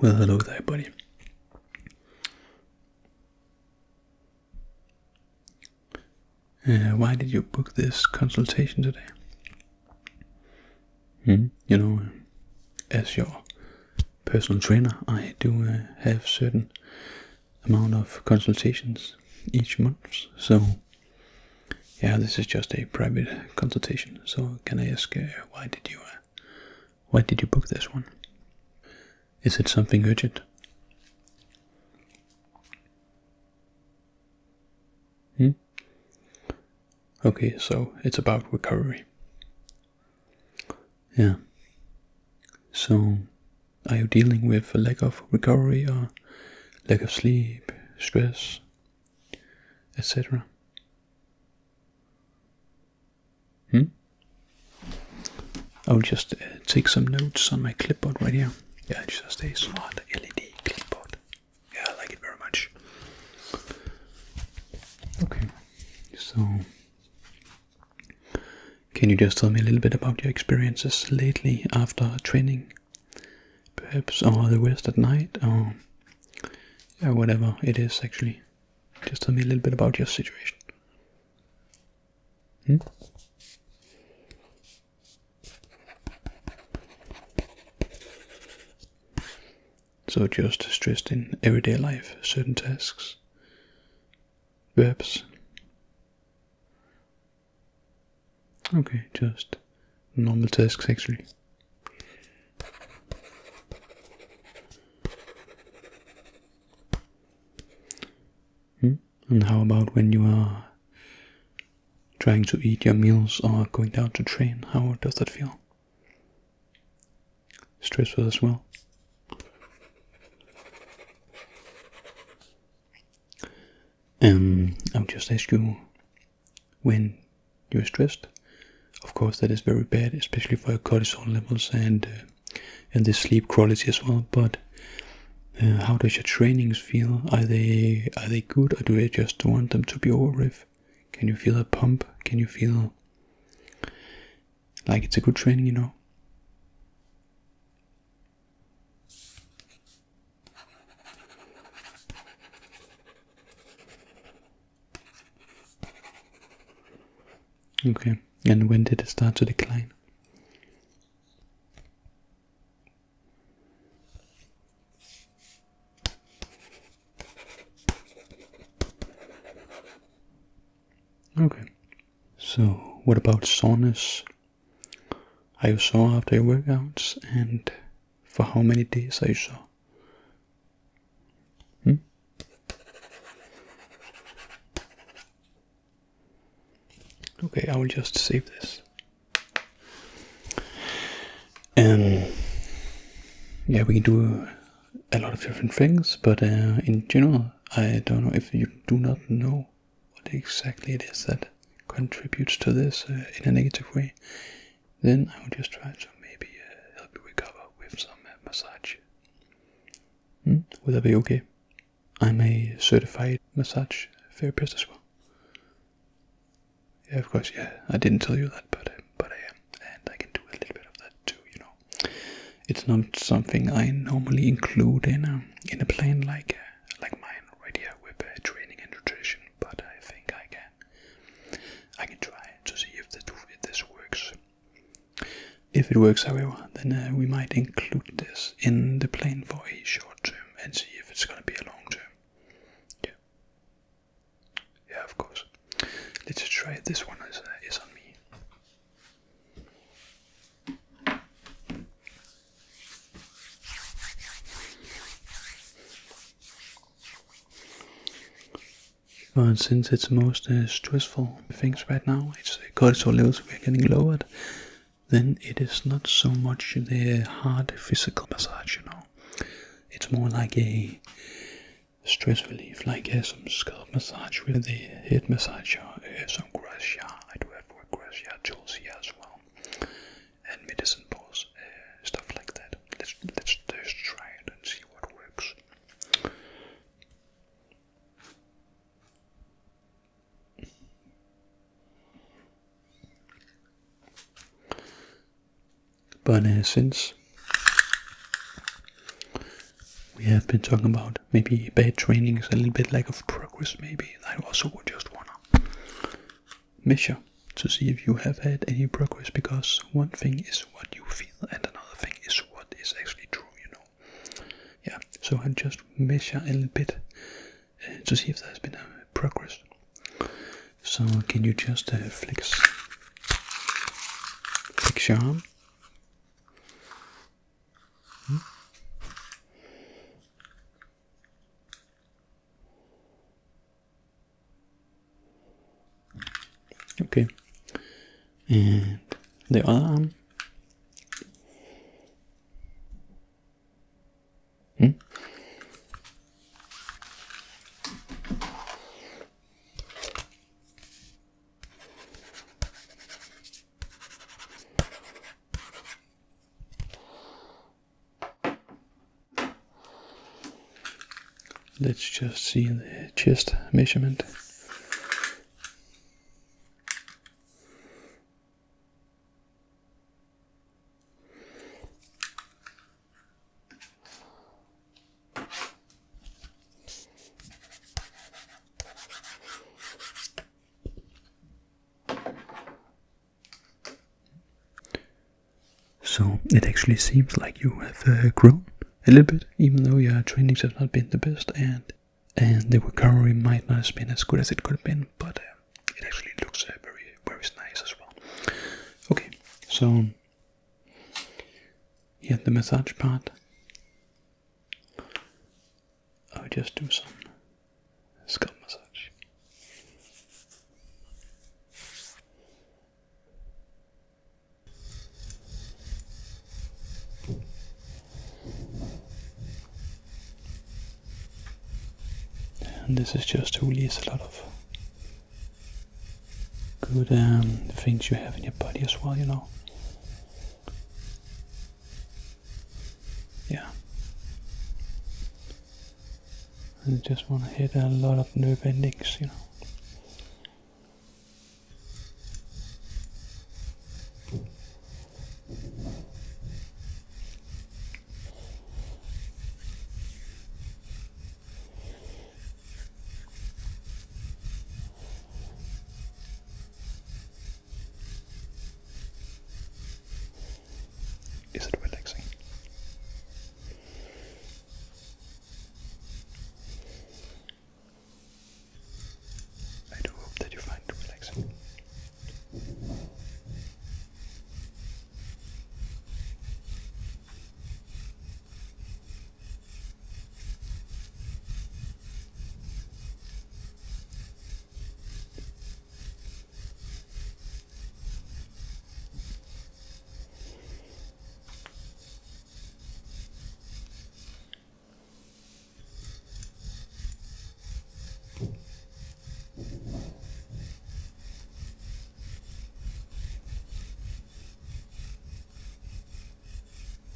Well, hello there, buddy. Why did you book this consultation today? You know, as your personal trainer, I do have certain amount of consultations each month. So, yeah, this is just a private consultation. So, can I ask why did you book this one? Is it something urgent? Okay, so it's about recovery. Yeah. So, are you dealing with a lack of recovery or lack of sleep, stress, etc.? I'll just take some notes on my clipboard right here. Yeah, it's just a Sloth LED clipboard. Yeah, I like it very much. Okay, so can you just tell me a little bit about your experiences lately after training? Perhaps, or the rest at night, or whatever it is actually. Just tell me a little bit about your situation. So just stressed in everyday life, certain tasks, perhaps. Okay, just normal tasks actually. And how about when you are trying to eat your meals or going down to train? How does that feel? Stressful as well. I'll just ask you, when you're stressed, of course that is very bad, especially for your cortisol levels and the sleep quality as well. But how does your trainings feel? Are they good, or do you just want them to be over with? Can you feel a pump? Can you feel like it's a good training, you know? Okay, and when did it start to decline? Okay, so what about soreness? Are you sore after your workouts, and for how many days are you sore? Okay, I will just save this. Yeah, we can do a lot of different things, but in general, I don't know if you do not know what exactly it is that contributes to this in a negative way. Then I will just try to maybe help you recover with some massage. Would that be okay? I'm a certified massage therapist as well. Yeah, of course, yeah. I didn't tell you that, but I am, and I can do a little bit of that too. You know, it's not something I normally include in a plan like mine right here with training and nutrition. But I think I can try to see if this works. If it works, however, then we might include this in the plan for a short term and see if it's gonna be a long term. Yeah. Yeah, of course. Let's try it. This one is on me. But since it's most stressful things right now, it's cortisol levels we're getting lowered, then it is not so much the hard physical massage, you know. It's more like a stress relief, like some scalp massage with the head massage, some grass here. I do have grass here, tools here as well, and medicine balls, stuff like that. Let's just try it and see what works. But since we have been talking about maybe bad trainings, a little bit lack of progress maybe. I also would just wanna measure to see if you have had any progress, because one thing is what you feel and another thing is what is actually true, Yeah, so I'll just measure a little bit to see if there's been a progress. So can you just flex your arm? Okay, and the other arm. Let's just see the chest measurement. So it actually seems like you have grown a little bit, even though your trainings have not been the best, and the recovery might not have been as good as it could have been, but it actually looks very, very nice as well. Okay, so here the massage part. I'll just do some scalp massage. And this is just to release a lot of good things you have in your body as well, Yeah. And I just want to hit a lot of nerve endings, Is it relaxing? I do hope that you find it relaxing.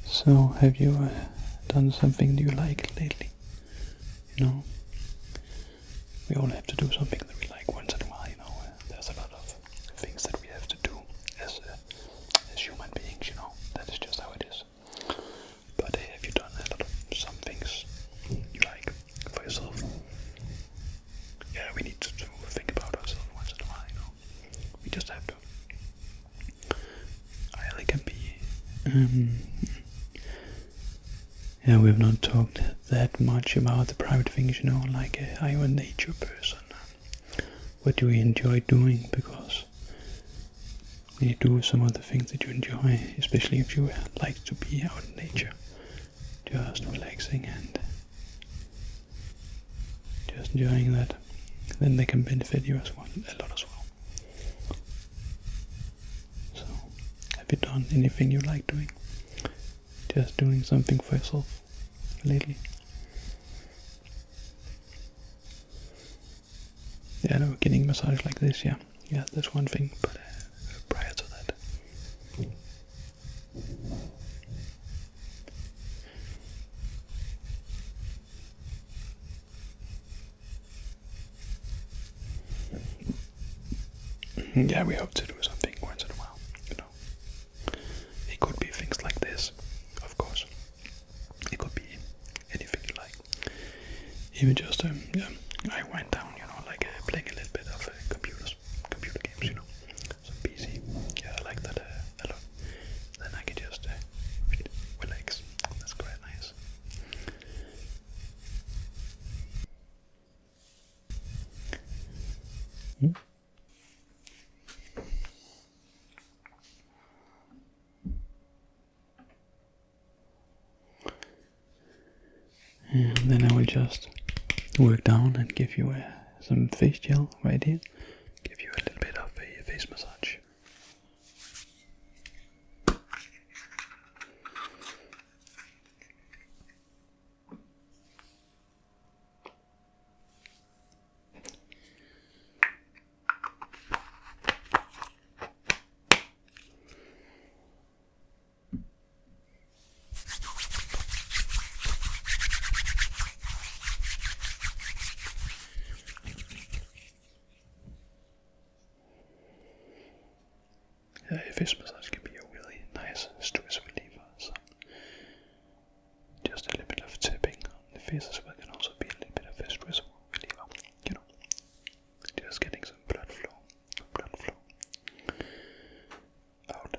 So, have you done something you like lately? We all have to do something that we like once in a while, There's a lot of things that we have to do as human beings, That is just how it is. But have you done a lot of some things you like for yourself? Yeah, we need to think about ourselves once in a while, We just have to. I can be. Yeah, we've not talked that much about the private things, like are you a nature person? What do you enjoy doing? Because when you do some of the things that you enjoy, especially if you like to be out in nature, just relaxing and just enjoying that, then they can benefit you as well, a lot as well. So, have you done anything you like doing? Just doing something for yourself lately? Yeah, no, getting massage like this, yeah, that's one thing, but prior to that. Yeah, we hope to do something once in a while, It could be things like this, of course. It could be anything you like. even just I wind down, like playing a little bit of computer games, some PC. Yeah, I like that a lot. Then I can just relax. That's quite nice. And then I will just work down and give you some face gel right here. Give you a little bit of a face massage. A face massage can be a really nice stress reliever. So just a little bit of tapping on the face as well can also be a little bit of a stress reliever. Just getting some blood flow out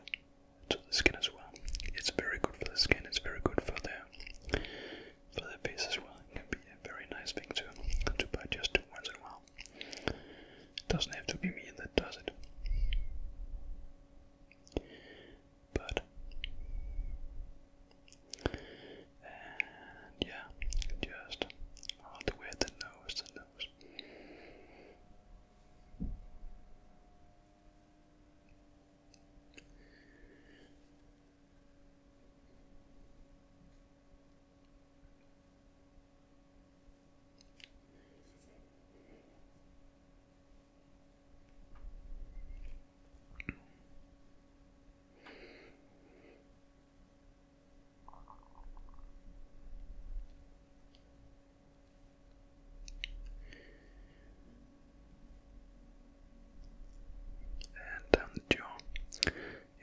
to the skin as well. It's very good for the skin. It's very good for the face as well. It can be a very nice thing to buy just once in a while. It doesn't have to be me that does it. But yeah, just all the way at the nose. Down the jaw.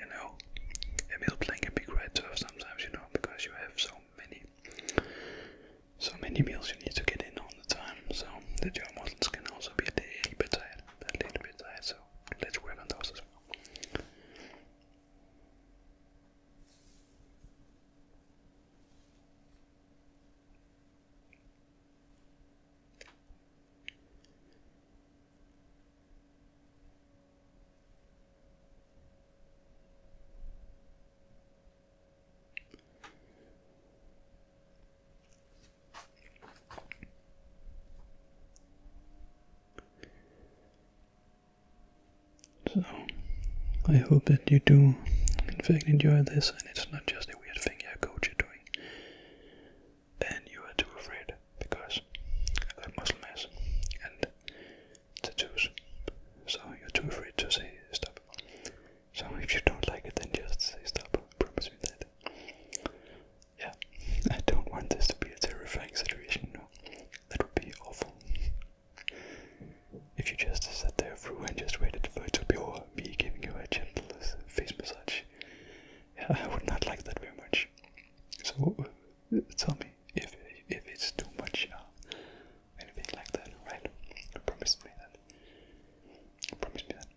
A meal plan can be quite tough sometimes, because you have so many meals you need to get in all the time. So the jaw muscles can also be a little bit tired. So let's work on those as well. So I hope that you do in fact enjoy this, and it's not just a weird thing your coach are doing and you are too afraid, because I got muscle mass and tattoos, so you're too afraid to say stop. So if you don't like it, then just say stop. Promise me that. Yeah, I don't want this to be a terrifying situation. No, that would be awful. If you just sat there through and just waited for it to be over, me giving you a gentle face massage, yeah, I would not like that very much. So tell me if it's too much, anything like that, right? Promise me that. Promise me that.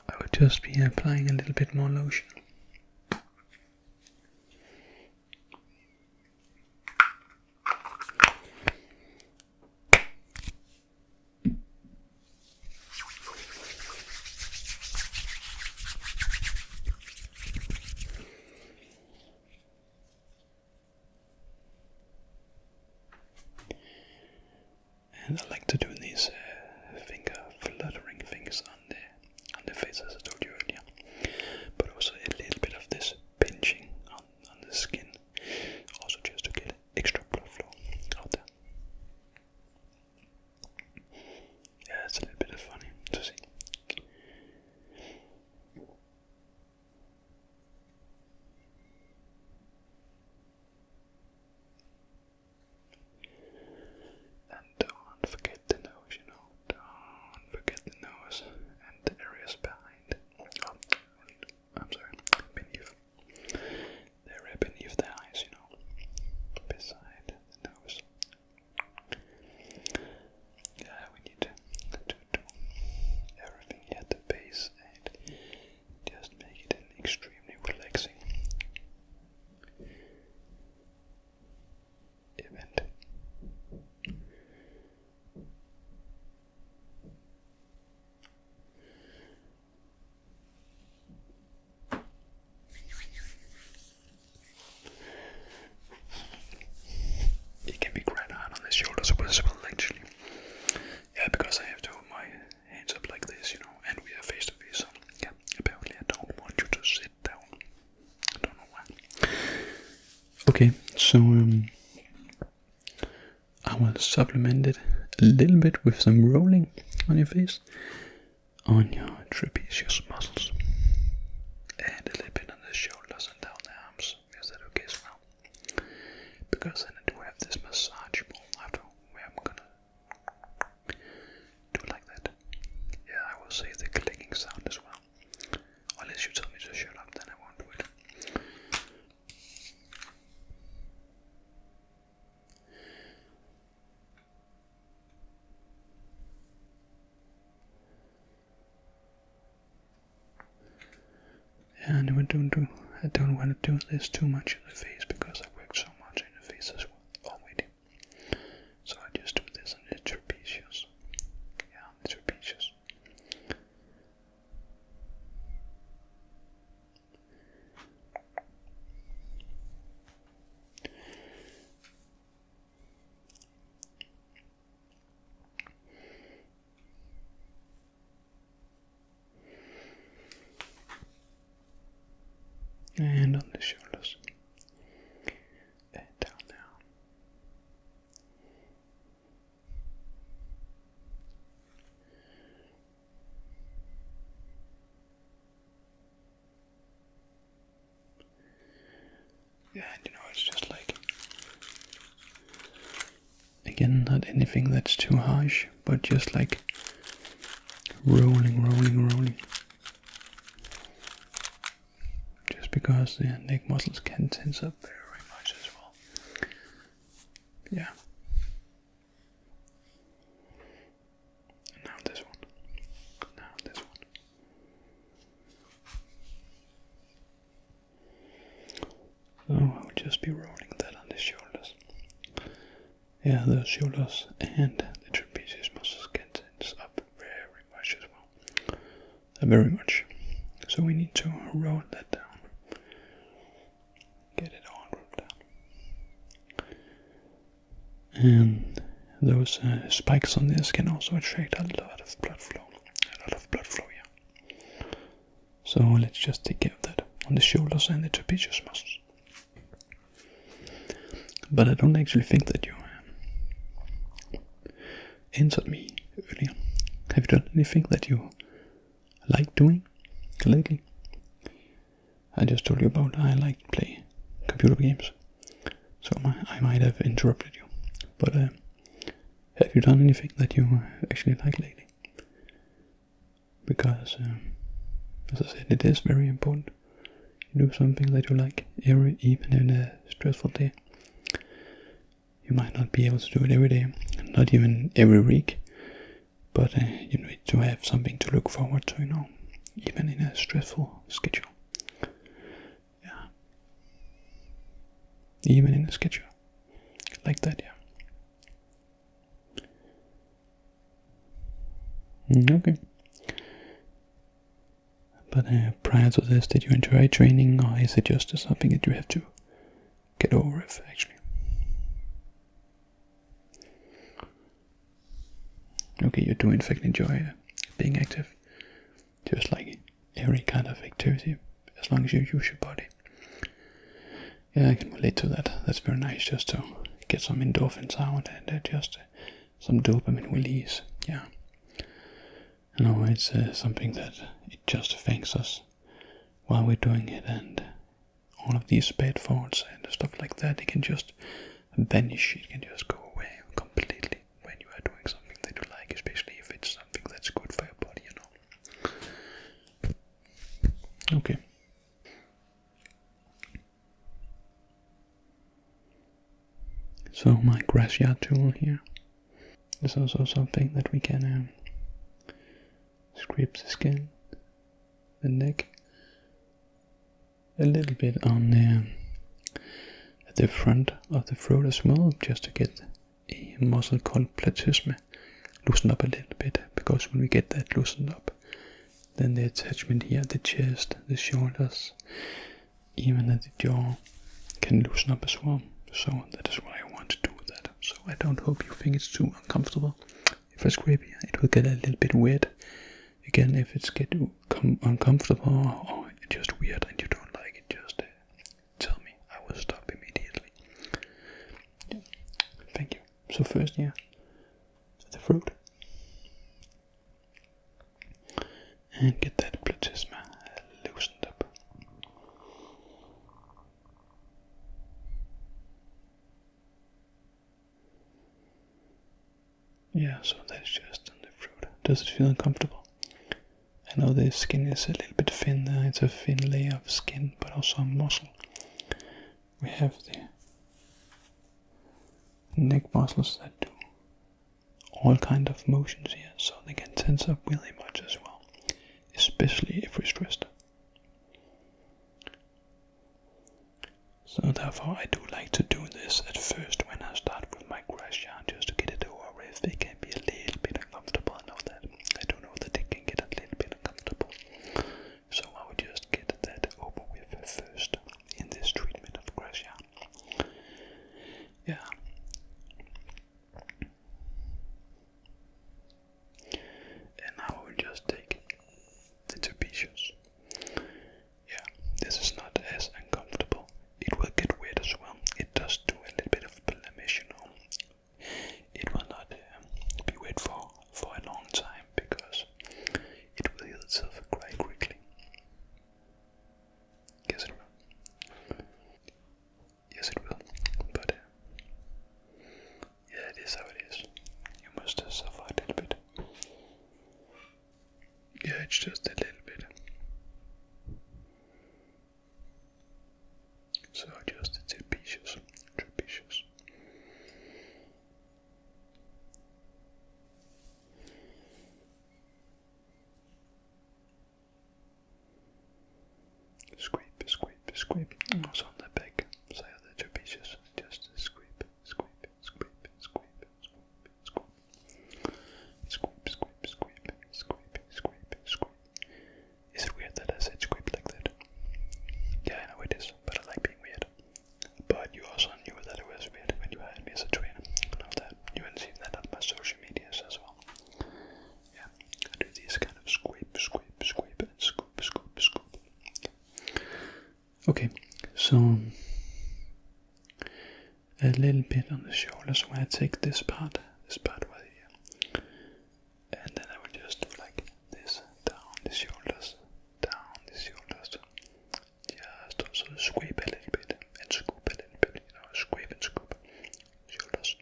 I would just be applying a little bit more lotion. And I like to do these finger fluttering things on the face, as I told you earlier, but also a little bit of this pinching on the skin, also just to get extra blood flow out there. Yeah, it's a little bit funny to see. Okay, so I will supplement it a little bit with some rolling on your face, on your trapezius muscles, and a little bit on the shoulders and down the arms. Is that okay as well? Because then I do have this massage ball after where I'm gonna do like that. Yeah, I will save the clicking sound as well. Unless you tell me to shut up, then I won't do it. And I don't want to do this too much in the face because I worked so much in the face as well already. So I just do this on the trapezius. Yeah, on the trapezius. And on the shoulders. And down there. Yeah, and it's just like, again, not anything that's too harsh, but just like rolling. Just because the neck muscles can tense up very much as well. Yeah. And now this one. Now this one. So I will just be rolling that on the shoulders. Yeah, the shoulders and the trapezius muscles can tense up very much as well. Very much. So we need to roll that down. Get it all rolled down. And those spikes on this can also attract a lot of blood flow. Yeah. So let's just take care of that on the shoulders and the trapezius muscles. But I don't actually think that you answered me earlier. Have you done anything that you like doing lately? I just told you about I like to play computer games, so I might have interrupted you. But have you done anything that you actually like lately? Because, as I said, it is very important. You do something that you like, even in a stressful day. You might not be able to do it every day, not even every week, but you need to have something to look forward to, even in a stressful schedule. Yeah. Even in a schedule like that, yeah. Okay. But prior to this, did you enjoy training, or is it just something that you have to get over with, actually? Okay, you do in fact enjoy being active, just like every kind of activity, as long as you use your body. Yeah, I can relate to that. That's very nice, just to get some endorphins out and just some dopamine release. Yeah. It's something that it just affects us while we're doing it, and all of these bad thoughts and stuff like that, it can just vanish. It can just go away completely when you are doing something that you like, especially if it's something that's good for your body, Okay. So my grass yard tool here is also something that we can scrape the skin, the neck, a little bit on the front of the throat as well, just to get a muscle called platysma loosened up a little bit, because when we get that loosened up, then the attachment here, the chest, the shoulders, even at the jaw can loosen up as well. So that is why I want to do that. So I don't hope you think it's too uncomfortable. If I scrape here, it will get a little bit weird. Again, if it's getting uncomfortable or just weird and you don't like it, just tell me. I will stop immediately. So first, yeah, the throat, and get that platysma loosened up. Yeah, so that's just in the throat. Does it feel uncomfortable? I know the skin is a little bit thin there, it's a thin layer of skin, but also muscle. We have the neck muscles that do all kind of motions here, so they can tense up really much as well, especially if we're stressed. So therefore I do like to do this at first when I start with my crash yarn, just to get it over if they can be a little bit uncomfortable. I know that. I do know that they can get a little bit uncomfortable. So I would just get that over with first in this treatment of crash yarn. Yeah. And now I will just take the two pieces. Yeah, this is not as uncomfortable. It will get wet as well. It does do a little bit of blemish, you know. It will not be wet for a long time because it will heal itself quite quickly. Yes, it will. Yes, it will. But yeah, it is how it is. You must suffer a little bit. Yeah, it's just a little bit. So just the two pieces. Scrape. Also on the back side of the two pieces. Just scrape. Is it weird that I said scrape like that? Yeah, I know it is, but I like being weird. But you also knew that it was weird when you hired me as a trainer. I know that. You can see that on my social medias as well. Yeah, I do these kind of scrape, and scoop. Okay, so a little bit on the shoulder, so I take this part right here, and then I will just do like this, down the shoulders, just also scrape a little bit, and scoop a little bit, you know, scrape and scoop, shoulders.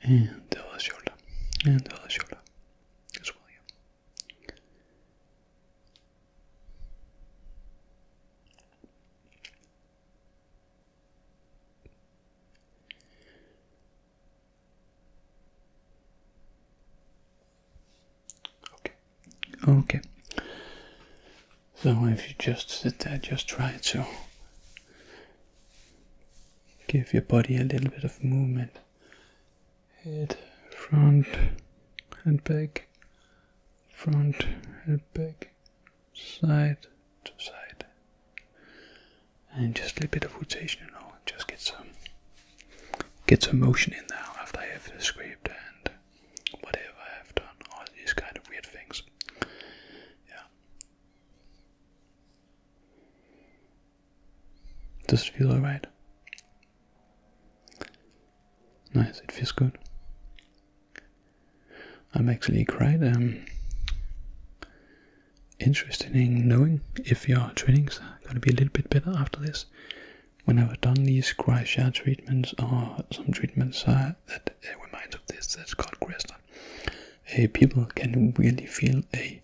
And the other shoulder, as well, yeah. Okay. So if you just sit there, just try to give your body a little bit of movement. Head, front, and back, side to side, and just a little bit of rotation, you know, just get some motion in now after I have scraped and whatever I have done, all these kind of weird things. Yeah. Does it feel alright? Nice, it feels good. I'm actually quite interested in knowing if your trainings are going to be a little bit better after this. When I've done these cry-share treatments or some treatments that reminds of this, that's called Cresta, people can really feel a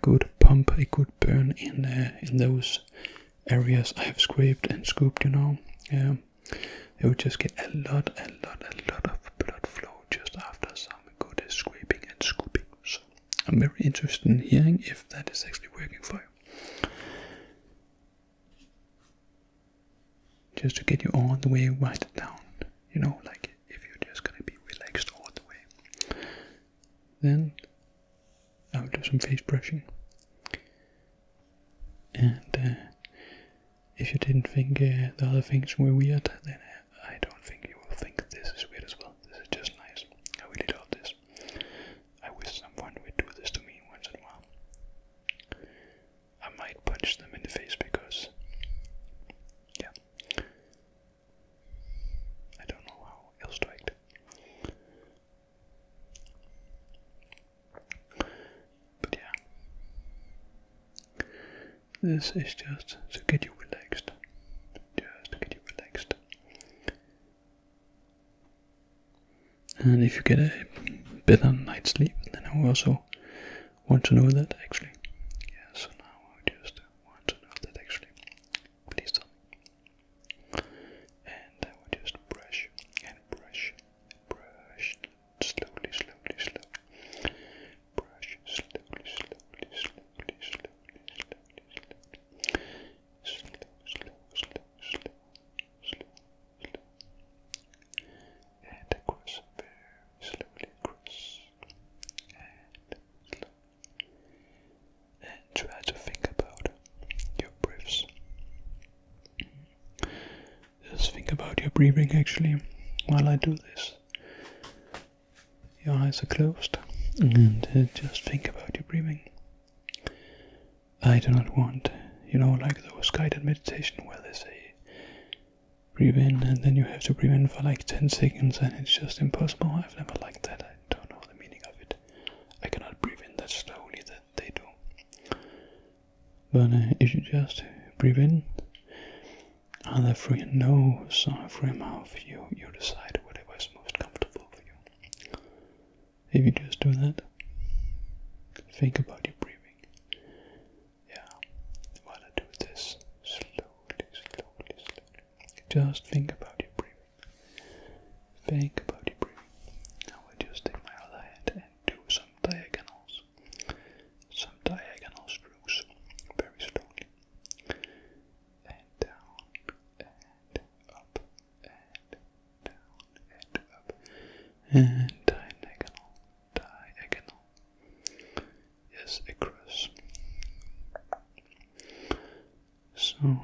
good pump, a good burn in those areas I have scraped and scooped, you know. They would just get a lot of blood flow just after some good scraping and scooping. So I'm very interested in hearing if that is actually working for you. Just to get you all the way right down, you know, like if you're just gonna be relaxed all the way. Then I will do some face brushing and if you didn't think the other things were weird, then I don't think you will think this is weird as well. This is just nice. I really love this. I wish someone would do this to me once in a while. I might punch them in the face because, yeah, I don't know how else to act. But yeah, this is just to get you relaxed. Just to get you relaxed. And if you get a better night's sleep, then I also want to know that actually. Yeah, so now I just want to know that actually. Please tell me. And I will just brush and brush, brush slowly, slowly, slowly. Brush slowly, slowly, slowly, slowly, slowly, slow, slow, slow, slow, slow, slow. And across, very slowly across. And slow. And try to think about your breaths. Just think about your breathing actually while I do this. Your eyes are closed and just think about your breathing. I do not want, like those guided meditation where they say breathe in and then you have to breathe in for like 10 seconds and it's just impossible. I've never liked that. I don't know the meaning of it. I cannot breathe in that slowly that they do. But if you just breathe in, either through your nose or through your mouth, you decide whatever is most comfortable for you. If you just do that, think about your breathing. Yeah, while I do this, slowly, slowly, slowly. Just think about your breathing. Think about your breathing. Now I just take my other hand and do some diagonals. Some diagonal strokes. Very slowly. And down, and up, and down, and up. And diagonal, diagonal. Yes, across. So,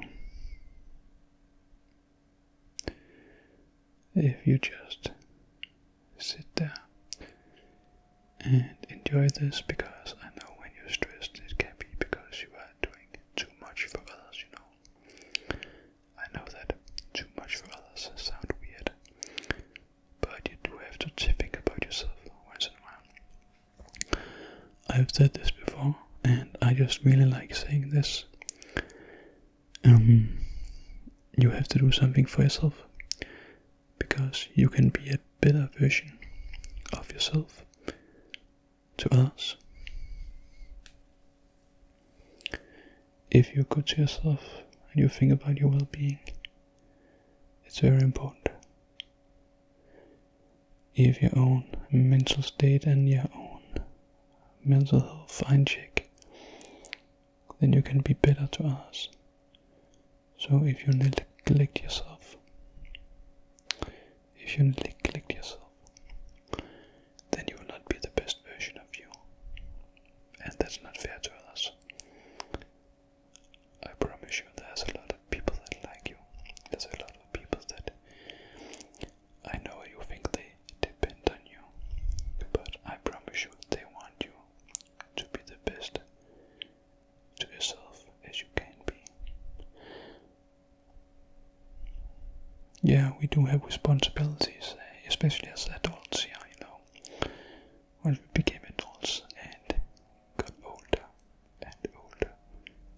if you just sit there and enjoy this, because I know when you're stressed it can be because you are doing too much for others, I know that too much for others sound weird, but you do have to think about yourself once in a while. I've said this before and I just really like saying this. You have to do something for yourself, because you can be a better version of yourself to others. If you're good to yourself and you think about your well-being, it's very important. If your own mental state and your own mental health are in check, then you can be better to others. So if you neglect yourself, then you will not be the best version of you. And that's not fair to others. I promise you there's a lot of people that like you. There's a lot of people that I know you think they depend on you. But I promise you they want you to be the best to yourself as you can be. Yeah, we do have responsibilities, especially as adults, When we became adults and got older and older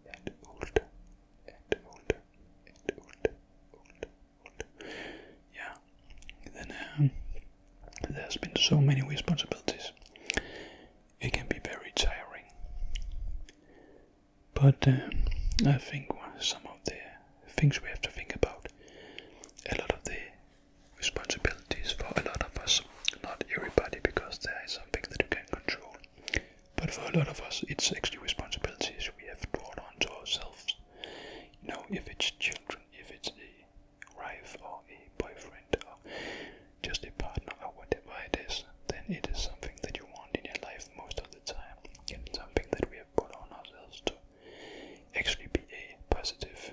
and older and older and older. Yeah, then there's been so many responsibilities. It can be very tiring. But I think some of the things we have to think about, a lot of the responsibilities for a lot of us, not everybody, because there is something that you can control, but for a lot of us it's actually responsibilities we have brought on to ourselves. If it's children, if it's a wife or a boyfriend or just a partner or whatever it is, then it is something that you want in your life most of the time, and something that we have put on ourselves to actually be a positive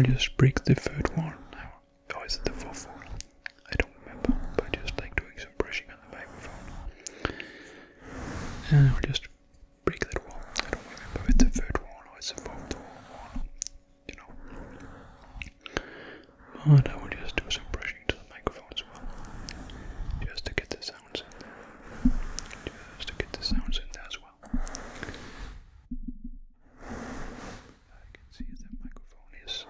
just break the third wall now. Or is it the fourth wall? I don't remember, but I just like doing some brushing on the microphone. And I'll just break that wall. I don't remember if it's the third wall or it's the fourth wall, you know. But I will just do some brushing to the microphone as well. Just to get the sounds in there. Just to get the sounds in there as well. I can see if the microphone is.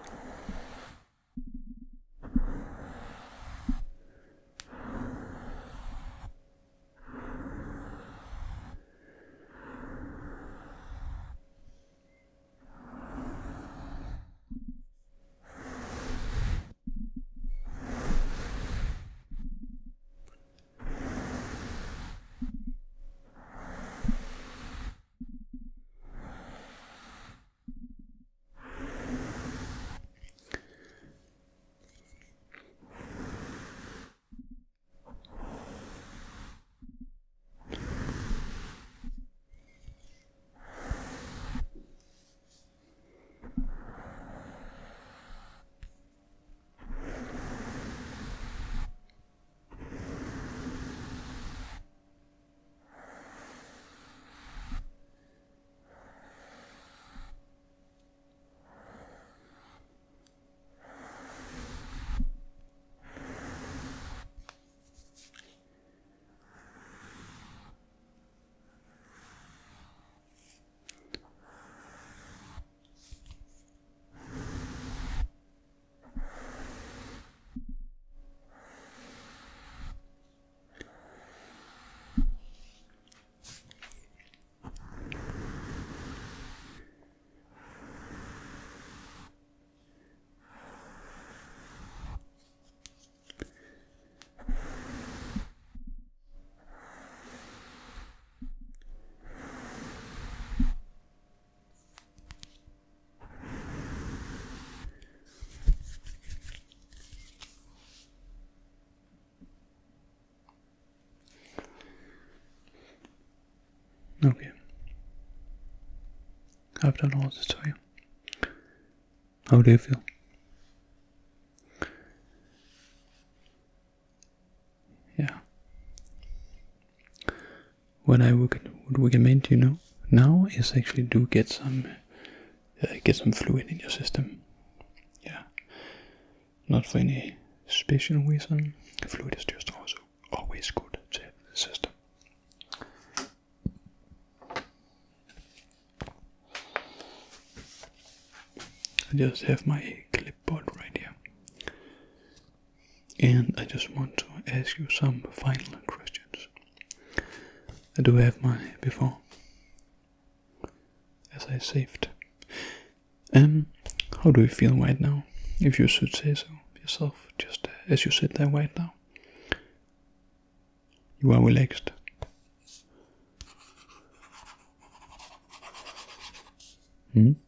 Okay. I've done all this for you. How do you feel? Yeah. What I would recommend you now is actually to get some fluid in your system. Yeah. Not for any special reason. Fluid is just also always good to have in the system. I just have my clipboard right here. And I just want to ask you some final questions. I do have my before, as I saved. How do you feel right now? If you should say so yourself, just as you sit there right now. You are relaxed. Can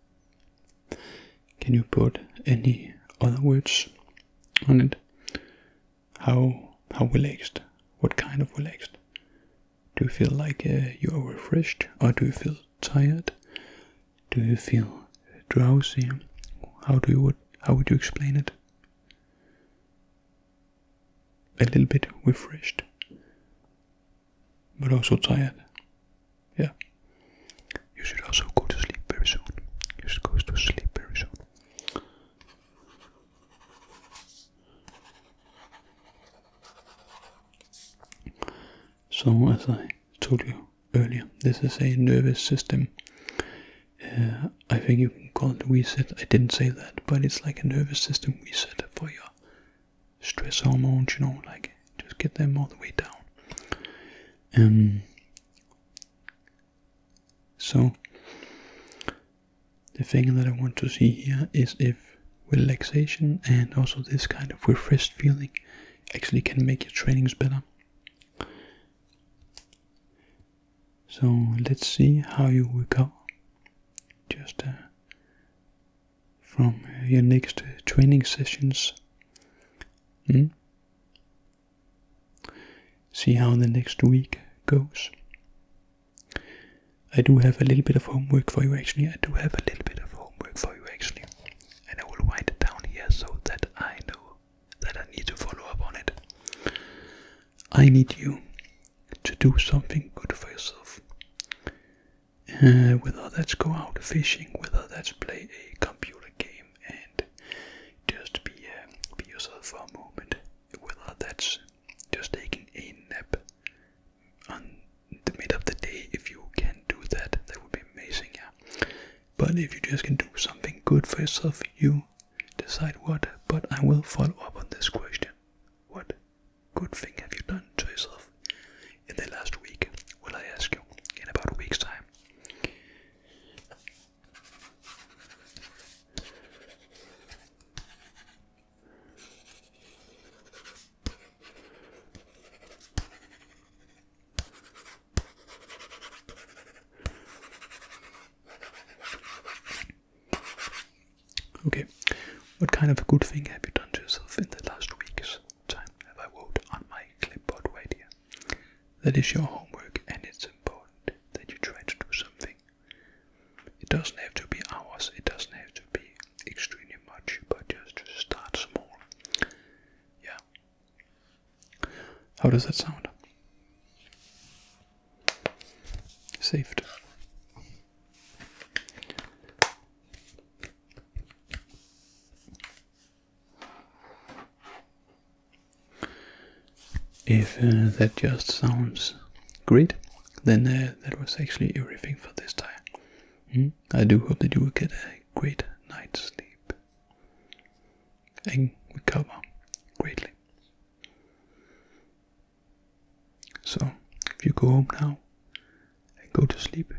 you put any other words on it? How relaxed? What kind of relaxed? Do you feel like you are refreshed, or do you feel tired? Do you feel drowsy? How would you explain it? A little bit refreshed, but also tired. Yeah. You should also go to sleep very soon. You should go to sleep very soon. So, as I told you earlier, this is a nervous system. I think you can call it reset. I didn't say that, but it's like a nervous system reset for your stress hormones, like just get them all the way down. So the thing that I want to see here is if relaxation and also this kind of refreshed feeling actually can make your trainings better. So let's see how you recover just from your next training sessions. See how the next week goes. I do have a little bit of homework for you actually. And I will write it down I need you to do something good for yourself. Whether that's go out fishing, whether that's play a computer game and just be yourself for a moment, whether that's just taking a nap on the mid of the day. If you can do that, that would be amazing, yeah. But if you just can do something good for yourself, you decide what. But I will follow up on this question. What good thing have you done to yourself in the last week? Will I ask you in about a week's time. Okay, what kind of a good thing have you done to yourself in the last week's time? Have I wrote on my clipboard right here? That is your homework, and it's important that you try to do something. It doesn't have to be hours, it doesn't have to be extremely much, but just to start small. Yeah. How does that sound? Saved. If that just sounds great, then that was actually everything for this time. I do hope that you will get a great night's sleep and recover greatly. So, if you go home now and go to sleep,